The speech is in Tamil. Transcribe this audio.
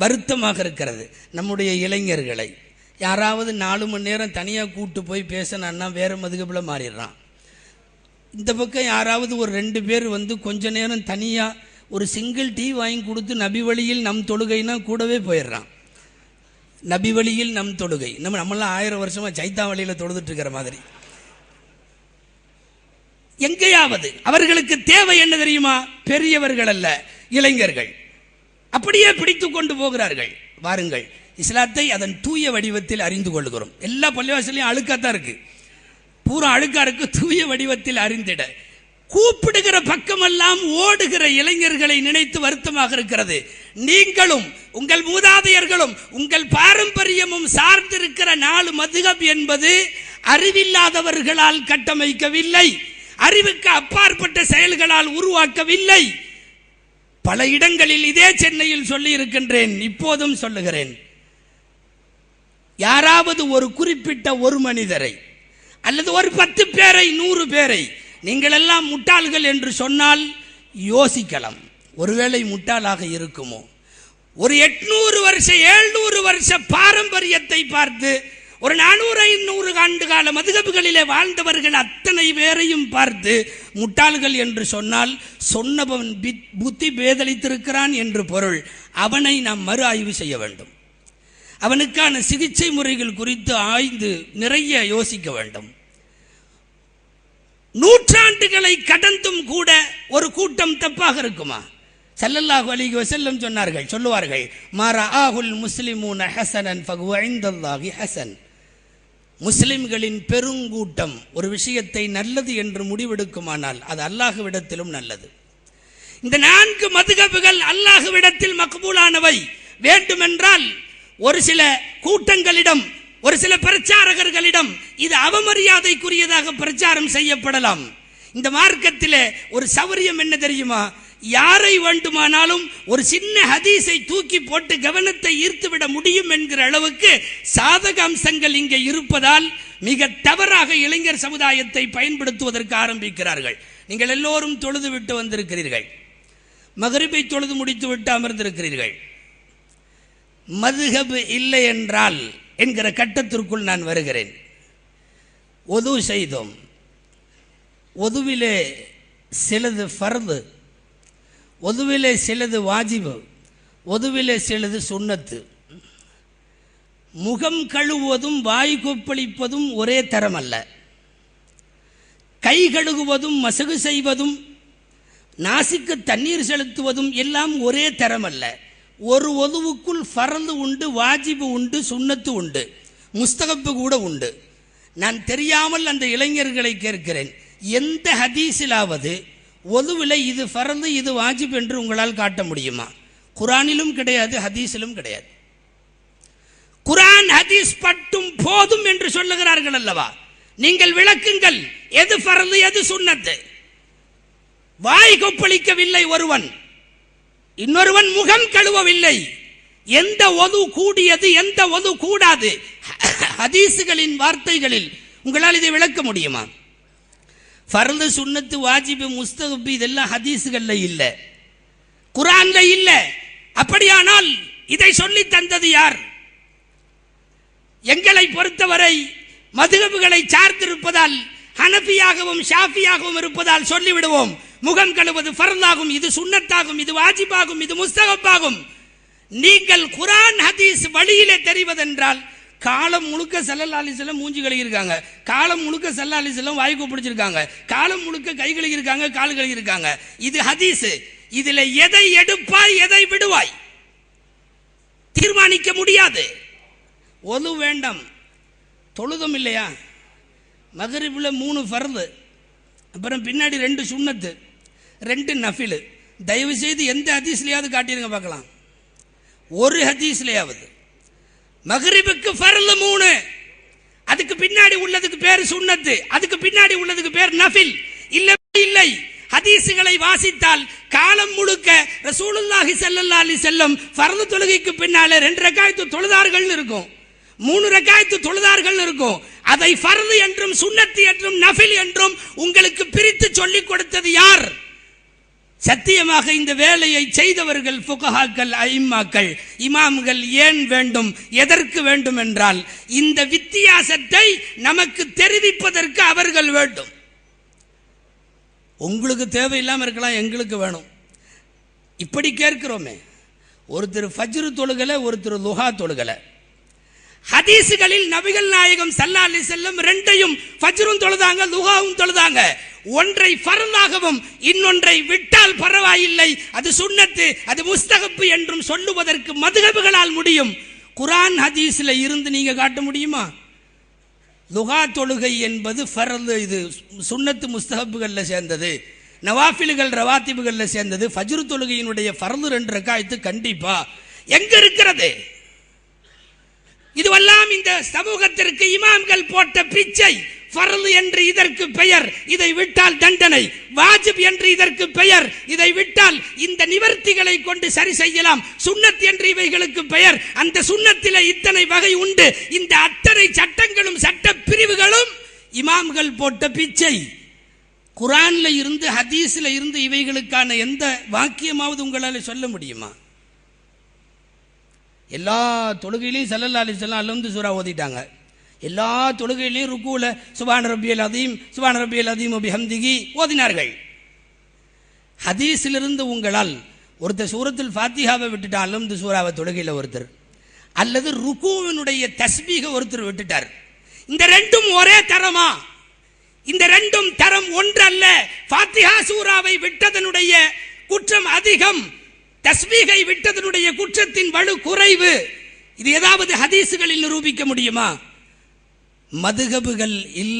வருத்தமாக இருக்கிறது. நம்முடைய இளைஞர்களை யாராவது 4 மணி நேரம் தனியாக கூட்டு போய் பேசினா வேறு மதுகபில் மாறிடுறான். இந்த பக்கம் யாராவது ஒரு 2 பேர் வந்து கொஞ்ச நேரம் தனியாக ஒரு சிங்கிள் டீ வாங்கி கொடுத்து நபி வழியில் நம் தொழுகைனா கூடவே போயிடுறான். நபி வழியில் நம் தொழுகை நம்மளாம் 1000 வருஷமாக சைத்தா வழியில் தொழுதுட்டு இருக்கிற மாதிரி. எங்கேயாவது அவர்களுக்கு தேவை என்ன தெரியுமா? பெரியவர்கள் அல்ல, இளைஞர்கள். அப்படியே பிடித்து கொண்டு போகிறார்கள். வாருங்கள், இஸ்லாத்தை அதன் தூய வடிவத்தில் அறிந்து கொள்கிறோம். எல்லா பள்ளிவாசலையும் அழுக்காத்தான் இருக்கு, பூரா அழுக்கா இருக்கு. தூய வடிவத்தில் அறிந்திட கூப்பிடுகிற பக்கமெல்லாம் ஓடுகிற இளைஞர்களை நினைத்து வருத்தமாக இருக்கிறது. நீங்களும் உங்கள் மூதாதையர்களும் உங்கள் பாரம்பரியமும் சார்ந்திருக்கிற 4 மதுஹப் என்பது அறிவில்லாதவர்களால் கட்டமைக்கவில்லை, அறிவுக்கு அப்பாற்பட்ட செயல்களால் உருவாக்கவில்லை. பல இடங்களில் இதே சென்னையில் சொல்லி இருக்கின்றேன், இப்போதும் சொல்லுகிறேன். யாராவது ஒரு குறிப்பிட்ட ஒரு மனிதரை அல்லது ஒரு 10 பேரை 100 பேரை நீங்கள் எல்லாம் முட்டாள்கள் என்று சொன்னால் யோசிக்கலாம். ஒருவேளை முட்டாளாக இருக்குமோ? ஒரு 800 வருஷ 700 வருஷ பாரம்பரியத்தை பார்த்து ஒரு 400-500 ஆண்டு கால மதுகபுகளிலே வாழ்ந்தவர்கள் அத்தனை பேரையும் பார்த்து முட்டாள்கள் என்று சொன்னால் சொன்னவன் புத்தி பேதலித்திருக்கிறான் என்று பொருள். அவனை நாம் மறு ஆய்வு செய்ய வேண்டும். அவனுக்கான சிகிச்சை முறைகள் குறித்து ஆய்ந்து நிறைய யோசிக்க வேண்டும். நூற்றாண்டுகளை கடந்தும் கூட ஒரு கூட்டம் தப்பாக இருக்குமா? ஸல்லல்லாஹு அலைஹி வஸல்லம் சொல்லுவார்கள், மரஆஹுல் முஸ்லிமூன ஹஸனன் ஃபஹுவ இன்தல்லாஹி ஹஸன். முஸ்லிம்களின் பெருங்கூட்டம் ஒரு விஷயத்தை நல்லது என்று முடிவெடுக்குமானால் அது அல்லாஹ்விடத்திலும் நல்லது. இந்த 4 மதுகபுகள் அல்லாஹ்விடத்தில் மக்பூலானவை. வேண்டுமென்றால் ஒரு சில கூட்டங்களிடம், ஒரு சில பிரச்சாரகர்களிடம் இது அவமரியாதைக்குரியதாக பிரச்சாரம் செய்யப்படலாம். இந்த மார்க்கத்திலே ஒரு சௌரியம் என்ன தெரியுமா? யாரை வேண்டுமானாலும் ஒரு சின்ன ஹதீஸை தூக்கி போட்டு கவனத்தை ஈர்த்துவிட முடியும் என்கிற அளவுக்கு சாதக அம்சங்கள் இங்கே இருப்பதால் மிக தவறாக இளைஞர் சமுதாயத்தை பயன்படுத்துவதற்கு ஆரம்பிக்கிறார்கள். நீங்கள் எல்லோரும் தொழுது விட்டு வந்திருக்கிறீர்கள், மகரிபை தொழுது முடித்து விட்டு அமர்ந்திருக்கிறீர்கள். மதுஹப் இல்லை என்றால் என்கிற கட்டத்திற்குள் நான் வருகிறேன். ஒது செய்தோம், ஒதுவிலே சிலது ஃபர்து, ஒதுவிலே சிலது வாஜிபு, ஒதுவிலே சிலது சுன்னத்து. முகம் கழுவுவதும் வாய் கொப்பளிப்பதும் ஒரே தரம் அல்ல. கை கழுகுவதும் மசகு செய்வதும் நாசிக்கு தண்ணீர் செலுத்துவதும் எல்லாம் ஒரே தரம் அல்ல. ஒரு ஒதுவுக்குள் ஃபர்து உண்டு, வாஜிபு உண்டு, சுன்னத்து உண்டு, முஸ்தகப்பு கூட உண்டு. நான் தெரியாமல் அந்த இளைஞர்களை கேட்கிறேன், எந்த ஹதீஸிலாவது ஒதுவில் இது ஃபர்து இது வாஜிப் என்று உங்களால் காட்ட முடியுமா? குரானிலும் கிடையாது, ஹதீஸிலும் கிடையாது. குரான் ஹதீஸ் பட்டும் போதும் என்று சொல்லுகிறார்கள் அல்லவா? நீங்கள் விளக்குங்கள், எது ஃபர்து எது சுன்னத்து. வாய் கொப்பளிக்கவில்லை ஒருவன், இன்னொருவன் முகம் கழுவவில்லை. எந்த ஒது கூடியது எந்த ஒது கூடாது? ஹதீஸுகளின் வார்த்தைகளில் உங்களால் இதை விளக்க முடியுமா? ஃபர்து சுன்னத்து வாஜிபு முஸ்தகப் இதெல்லாம் ஹதீஸுகள்ல இல்ல, குர்ஆன்ல இல்ல. அப்படியானால் இதை சொல்லி தந்தது யார்? எங்களை பொறுத்தவரை மதுஹபுகளை சார்ந்திருப்பதால், ஹனஃபியாகவும் ஷாஃபியாகவும் இருப்பதால் சொல்லிவிடுவோம், முகம் கழுவது ஃபர்தாகும், இது சுன்னத்தாகும், இது வாஜிபாகும், இது முஸ்தகப்பாகும். நீங்கள் குர்ஆன் ஹதீஸ் வழியிலே தெரிவதென்றால் காலம் முழுக்க ஸல்லல்லாஹு அலைஹி வஸல்லம் மூஞ்சி கழுகியிருக்காங்க, காலம் முழுக்க ஸல்லல்லாஹு அலைஹி வஸல்லம் வாய்க்கு பிடிச்சிருக்காங்க, காலம் முழுக்க கை கழுகியிருக்காங்க, கால் கழுகியிருக்காங்க. இது ஹதீஸ். இதில் எதை எடுப்பாய் எதை விடுவாய் தீர்மானிக்க முடியாது. ஒது வேண்டாம், தொழுதும் இல்லையா? மகரிபில் 3 ஃபர்து, அப்புறம் பின்னாடி 2 சுன்னத்து, 2 நஃபில். தயவு செய்து எந்த ஹதீஸ்லையாவது காட்டிடுங்க பார்க்கலாம், ஒரு ஹதீஸ்லையாவது. மகரிபுக்கு ஃபர்து 3, அதுக்கு பின்னாடி உள்ளதுக்கு பேர் சுன்னத்து, அதுக்கு பின்னாடி உள்ளதுக்கு பேர் நஃபில். இல்லை, ஹதீஸுகளை வாசித்தால் காலம் முழுக்க ரசூலுல்லாஹி ஸல்லல்லாஹு அலைஹி வஸல்லம் ஃபர்து தொழுகைக்கு பின்னாலே 2 ரக்காயத்து தொழுதார்கள் இருக்கும், 3 ரக்காயத்து தொழுதார்கள் இருக்கும். அதை ஃபர்து என்றும் சுன்னத்து என்றும் நஃபில் என்றும் உங்களுக்கு பிரித்து சொல்லிக் கொடுத்தது யார்? சத்தியமாக இந்த வேலையை செய்தவர்கள் ஃபுகஹாக்கள், ஐம்மாக்கள், இமாம்கள். ஏன் வேண்டும், எதற்கு வேண்டும் என்றால் இந்த வித்தியாசத்தை நமக்கு தெரிவிப்பதற்கு அவர்கள் வேண்டும். உங்களுக்கு தேவையில்லாமல் இருக்கலாம், எங்களுக்கு வேணும். இப்படி கேட்கிறோமே, ஒருத்தர் ஃபஜ்ர் தொழுகலை, ஒருத்தர் லுஹா தொழுகலை. ஹதீசுகளில் நபிகள் நாயகம் ஸல்லல்லாஹு அலைஹி வஸல்லம் ரெண்டையும் ஃபஜ்ரும் தொழுதாங்க, லுஹாவும் தொழுதாங்க. ஒன்றை ஃபர்லாகவும் இன்னொன்றை விட்டால் பரவாயில்லை, அது சுன்னத்து, அது முஸ்தஹப் என்றும் சொல்லுவதற்கு மதுஹபுகளால் முடியும். குர்ஆன் ஹதீஸ்ல இருந்து நீங்க காட்ட முடியுமா? லுஹா தொழுகை என்பது ஃபர்ல், இது சுன்னத்து முஸ்தஹப்புகள்ல சேர்ந்தது, நவாஃபில்கள் ரவாத்திபுகள்ல சேர்ந்தது. ஃபஜ்ர் தொழுகையினுடைய ஃபர்ல் 2 ரக்காயத்து கண்டிப்பா எங்க இருக்கிறது? இதுவெல்லாம் இந்த சமூகத்திற்கு இமாம்கள் போட்ட பிச்சை. ஃபர்ல் என்று இதற்கு பெயர், இதை விட்டால் தண்டனை. வாஜிப் என்று இதற்கு பெயர், இதை விட்டால் இந்த நிவர்த்திகளை கொண்டு சரி செய்யலாம். சுன்னத் என்று இவைகளுக்கு பெயர், அந்த சுன்னத்திலே இத்தனை வகை உண்டு. இந்த அத்தனை சட்டங்களும் சட்ட பிரிவுகளும் இமாம்கள் போட்ட பிச்சை. குர்ஆன்ல இருந்து ஹதீஸ்ல இருந்து இவைகளுக்கான எந்த வாக்கியமாவது உங்களால் சொல்ல முடியுமா? எல்லா தொழுகையிலையும் ஸல்லல்லாஹு அலைஹி வஸல்லம் அல்ஹம்து சூரா ஓதிட்டாங்க. எல்லா தொழுகையிலையும் ருக்கூல சுப்ஹான ரப்பியல் அதீம், சுப்ஹான ரப்பியல் அதீம் பிஹம்திஹி ஓதினார்கள். ஹதீஸிலிருந்து உங்களால் ஒருத்தர் சூரத்துல் ஃபாத்திஹாவை விட்டுட்டார், அல்ஹம்து சூராவை தொழுகையில் ஒருத்தர், அல்லது ருக்கூவினுடைய தஸ்பீக ஒருத்தர் விட்டுட்டார். இந்த ரெண்டும் ஒரே தரமா? இந்த ரெண்டும் தரம் ஒன்று அல்ல. ஃபாத்திஹா சூராவை விட்டதனுடைய குற்றம் அதிகம், தஸ்பீகை விட்டதனுடைய குற்றத்தின் வலு குறைவு. இது ஏதாவது ஹதீசுகளில் நிரூபிக்க முடியுமா? மதுஹபுகள் இல்லை.